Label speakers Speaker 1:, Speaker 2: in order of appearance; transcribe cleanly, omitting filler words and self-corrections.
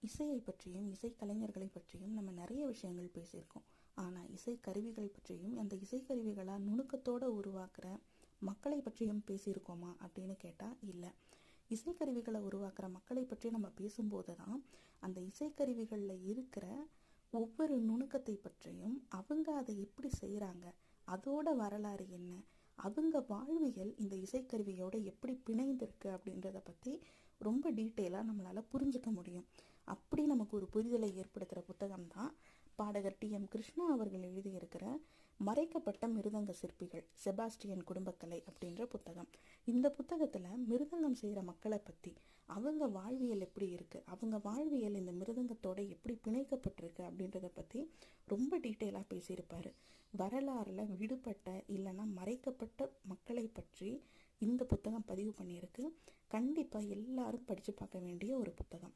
Speaker 1: இசையை பற்றியும் இசைக்கலைஞர்களை பற்றியும் நம்ம நிறைய விஷயங்கள் பேசியிருக்கோம். ஆனால் இசைக்கருவிகள் பற்றியும் அந்த இசைக்கருவிகளாக நுணுக்கத்தோடு உருவாக்குற மக்களை பற்றியும் பேசியிருக்கோமா அப்படின்னு கேட்டால் இல்லை. இசைக்கருவிகளை உருவாக்குற மக்களை பற்றி நம்ம பேசும்போது தான் அந்த இசைக்கருவிகளில் இருக்கிற ஒவ்வொரு நுணுக்கத்தை பற்றியும், அவங்க அதை எப்படி செய்கிறாங்க, அதோட வரலாறு என்ன, அவங்க வாழ்வியல் இந்த இசைக்கருவியோட எப்படி பிணைந்திருக்கு அப்படின்றத பற்றி ரொம்ப டீட்டெயிலாக நம்மளால் புரிஞ்சுக்க முடியும். அப்படி நமக்கு ஒரு புரிதலை ஏற்படுத்துகிற புத்தகம் தான் பாடகர் டி.எம். கிருஷ்ணா அவர்கள் எழுதியிருக்கிற மறைக்கப்பட்ட மிருதங்க சிற்பிகள், செபாஸ்டியன் குடும்பக்கலை அப்படின்ற புத்தகம். இந்த புத்தகத்தில் மிருதங்கம் செய்கிற மக்களை பற்றி, அவங்க வாழ்வியல் எப்படி இருக்குது, அவங்க வாழ்வியல் இந்த மிருதங்கத்தோட எப்படி பிணைக்கப்பட்டிருக்கு அப்படின்றத பற்றி ரொம்ப டீட்டெயிலாக பேசியிருப்பார். வரலாறில் விடுபட்ட இல்லைன்னா மறைக்கப்பட்ட மக்களை பற்றி இந்த புத்தகம் பதிவு பண்ணியிருக்கு. கண்டிப்பாக எல்லாரும் படித்து பார்க்க வேண்டிய ஒரு புத்தகம்.